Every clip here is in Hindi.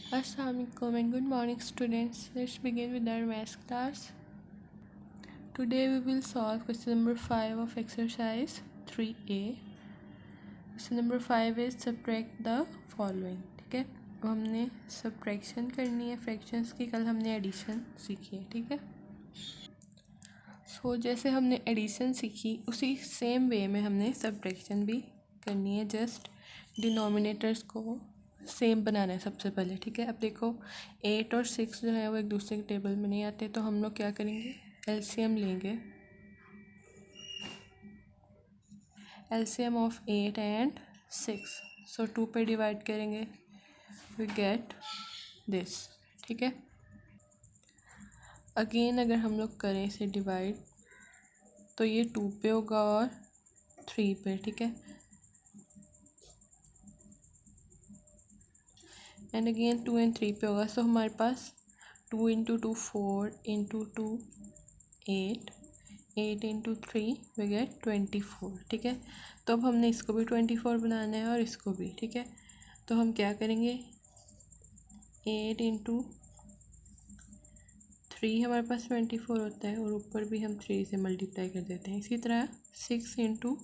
Assalamualaikum and good morning students. Let's begin with our math class. Today we will solve question number 5 of exercise 3A. Question number 5 is subtract the following. ठीक है, अब हमने सब्ट्रैक्शन करनी है फ्रैक्शंस की. कल हमने एडिशन सीखी है. ठीक है, सो जैसे हमने एडिशन सीखी उसी सेम वे में हमने सब्ट्रैक्शन भी करनी है. जस्ट डिनोमिनेटर्स को सेम बनाना है सबसे पहले. ठीक है, अब देखो 8 और 6 जो है वो एक दूसरे के टेबल में नहीं आते, तो हम लोग क्या करेंगे, एलसीएम लेंगे. एलसीएम ऑफ 8 एंड 6, सो 2 पे डिवाइड करेंगे, वी गेट दिस. ठीक है, अगेन अगर हम लोग करें इसे डिवाइड तो ये 2 पे होगा और 3 पे. ठीक है, एंड अगेन 2 एंड 3 पे होगा. सो हमारे पास 2 इंटू 2 4 इंटू 2 8 8 इंटू 3 वी गेट 24. ठीक है, तो अब हमने इसको भी 24 बनाना है और इसको भी. ठीक है, तो हम क्या करेंगे, 8 इंटू 3 हमारे पास 24 होता है और ऊपर भी हम 3 से मल्टीप्लाई कर देते हैं. इसी तरह 6 इंटू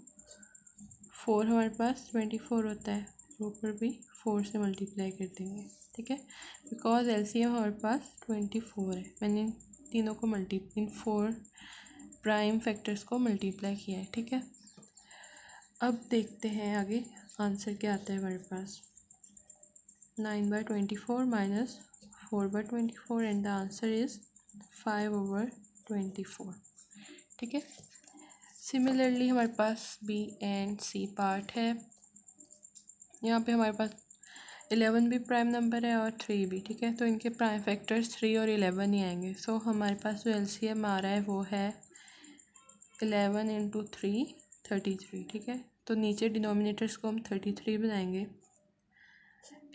4 हमारे पास 24 होता है और ऊपर भी 4 से मल्टीप्लाई कर देंगे. ठीक है, बिकॉज एलसीएम हमारे पास 24 है. मैंने इन तीनों को इन 4 प्राइम फैक्टर्स को मल्टीप्लाई किया है. ठीक है, अब देखते हैं आगे आंसर क्या आता है हमारे पास. 9/24 minus 4/24 and the answer is 5/24. ठीक है, सिमिलरली हमारे पास बी एंड सी पार्ट है. यहाँ पे हमारे पास 11 भी प्राइम नंबर है और 3 भी. ठीक है, तो इनके प्राइम फैक्टर्स 3 और 11 ही आएंगे. सो हमारे पास जो एलसीएम आ रहा है वो है 11 इंटू 3 33. ठीक है, तो नीचे डिनोमिनेटर्स को हम 33 बनाएंगे,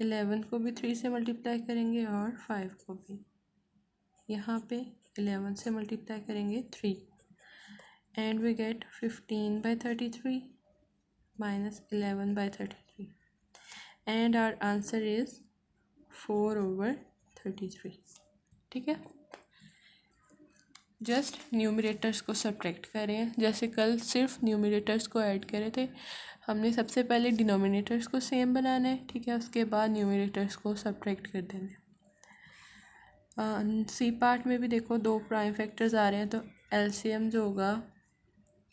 11 को भी 3 से मल्टीप्लाई करेंगे और 5 को भी. यहाँ पे 11 से मल्टीप्लाई करेंगे 3 and we get 15/33 minus 11/33 and our answer is 4/33. ठीक है, जस्ट न्यूमरेटर्स को सब्ट्रैक्ट करें. जैसे कल सिर्फ न्यूमरेटर्स को ऐड करे थे, हमने सबसे पहले डिनोमिनेटर्स को सेम बनाना है. ठीक है, उसके बाद न्यूमरेटर्स को सब्ट्रैक्ट कर देना है. सी पार्ट में भी देखो 2 प्राइम फैक्टर्स आ रहे हैं, तो एलसीएम जो होगा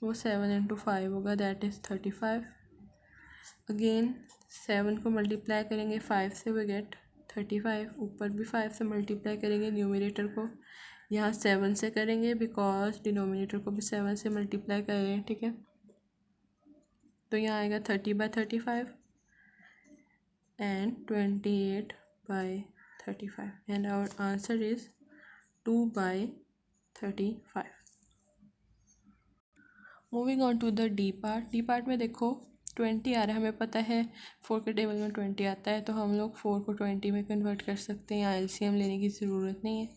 वो 7 इंटू 5 होगा, दैट इज़ 35. अगेन 7 को मल्टीप्लाई करेंगे 5 से, वी गेट 35. ऊपर भी 5 से मल्टीप्लाई करेंगे न्यूमरेटर को, यहाँ 7 से करेंगे बिकॉज डिनोमिनेटर को भी 7 से मल्टीप्लाई कर रहे हैं. ठीक है, तो यहाँ आएगा 30/35 and 28/35 and our answer is 2/35. Moving on to the D part. D part में देखो 20 आ रहा है, हमें पता है 4 के टेबल में 20 आता है, तो हम लोग 4 को 20 में कन्वर्ट कर सकते हैं. यहाँ एलसीएम लेने की ज़रूरत नहीं है.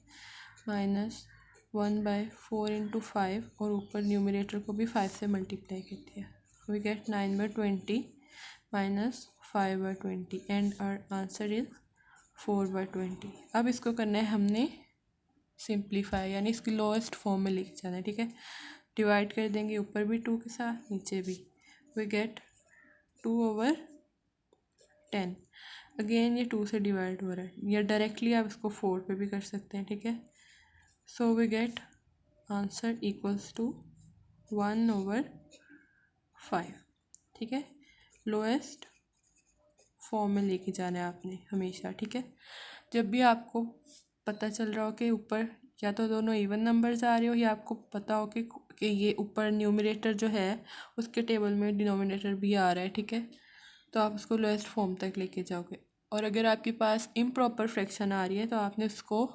-1/4 इंटू 5 और ऊपर न्यूमरेटर को भी 5 से मल्टीप्लाई कर दिया, we get 9/20 minus 5/20 and our answer is 4/20. अब इसको करना है हमने सिंप्लीफाई, यानी इसकी लोएस्ट फॉर्म में लिख जाना है. ठीक है, डिवाइड कर देंगे ऊपर भी 2 के साथ नीचे भी, वी गेट 2/10. अगेन ये 2 से डिवाइड हो रहा है, या डायरेक्टली आप इसको 4 पे भी कर सकते हैं. ठीक है, so we get answer equals to 1/5. ठीक है, लोएस्ट फॉर्म में लेके जाना है आपने हमेशा. ठीक है, जब भी आपको पता चल रहा हो कि ऊपर या तो दोनों इवन नंबर्स आ रहे हो, या आपको पता हो कि ये ऊपर न्यूमरेटर जो है उसके टेबल में डिनोमिनेटर भी आ रहा है. ठीक है, तो आप उसको लोएस्ट फॉर्म तक लेके जाओगे. और अगर आपके पास इम्प्रॉपर फ्रैक्शन आ रही है तो आपने उसको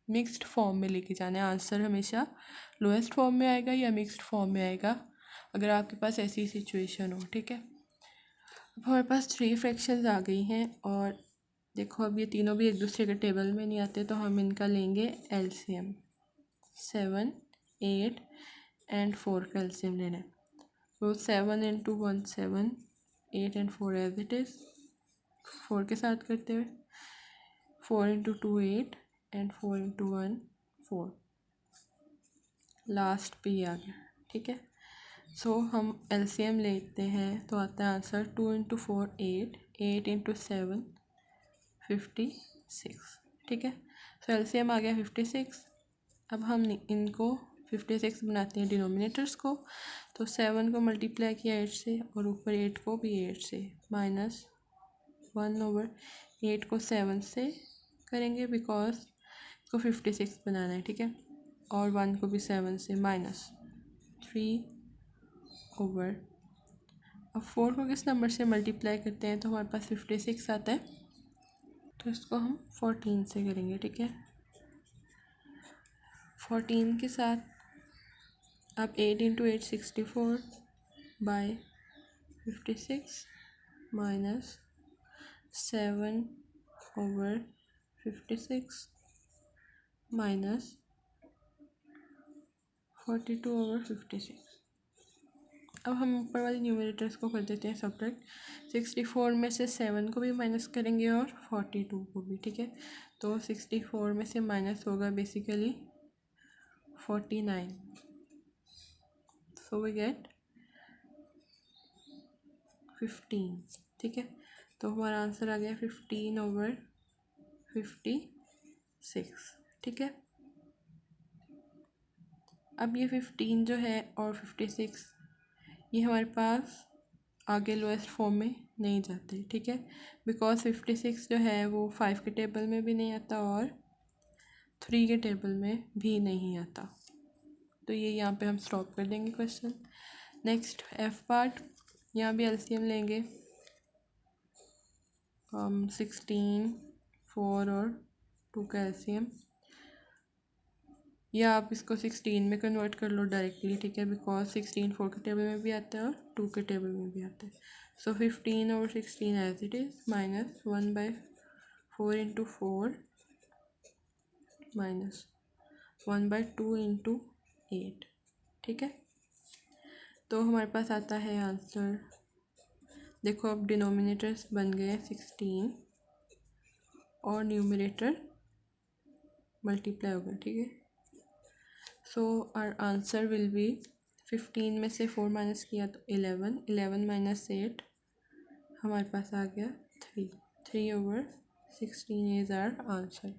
मिक्स्ड फॉर्म में लेके जाना है. आंसर हमेशा लोएस्ट फॉर्म में आएगा या मिक्स्ड फॉर्म में आएगा अगर आपके पास ऐसी सिचुएशन हो. ठीक है, अब हमारे पास 3 फ्रैक्शंस आ गई हैं और देखो अब ये तीनों भी एक दूसरे के टेबल में नहीं आते, तो हम इनका लेंगे एलसीएम. 7 8 एंड 4 का एलसीएम लेना है. तो 7 into 1 7, 8 and 4 as it is, 4 के साथ करते हुए 4 इंटू 2 8 एंड 4 इंटू 1 4, लास्ट पे आ गया, ठीक है। सो हम एलसीएम लेते हैं तो आता है आंसर 2 इंटू 4 8, 8 इंटू 7 56, ठीक है। सो एलसीएम आ गया 56। अब हम इनको 56 बनाते हैं डिनोमिनेटर्स को, तो 7 को मल्टीप्लाई किया 8 से और ऊपर 8 को भी 8 से, माइनस 1/8 को 7 से करेंगे बिकॉज इसको 56 बनाना है, ठीक है। और 1 को भी 7 से, माइनस 3/। अब 4 को किस नंबर से मल्टीप्लाई करते हैं तो हमारे पास 56 आता है, तो इसको हम 14 से करेंगे, ठीक है। 14 के साथ अब 8 इंटू 8 64 बाय 56 माइनस 7/56 माइनस 42/56। अब हम ऊपर वाले न्यूमरेटर्स को कर देते हैं सब्ट्रैक्ट। 64 में से 7 को भी माइनस करेंगे और 42 को भी, ठीक है। तो 64 में से माइनस होगा बेसिकली 49, सो वी गेट 15, ठीक है। तो हमारा आंसर आ गया 15/56, ठीक है। अब ये 15 जो है और 56 ये हमारे पास आगे लोएस्ट फॉर्म में नहीं जाते, ठीक है, बिकॉज 56 जो है वो 5 के टेबल में भी नहीं आता और 3 के टेबल में भी नहीं आता। तो ये यहाँ पे हम स्टॉप कर देंगे क्वेश्चन। नेक्स्ट एफ पार्ट, यहाँ भी एलसीएम लेंगे हम 16, 4 और 2 का एलसीएम, या आप इसको 16 में कन्वर्ट कर लो डायरेक्टली, ठीक है, बिकॉज 16 4 के टेबल में भी आता है और 2 के टेबल में भी आता है। So 15/16 as it is minus 1/4 into 4 minus 1/2 into 8, ठीक है। तो हमारे पास आता है आंसर, देखो अब डिनोमिनेटर्स बन गए 16 और न्यूमरेटर मल्टीप्लाई हो गया, ठीक है। So our answer will be 15 में से 4 माइनस किया तो 11, 11 माइनस 8 हमारे पास आ गया 3/16 इज़ आवर आंसर।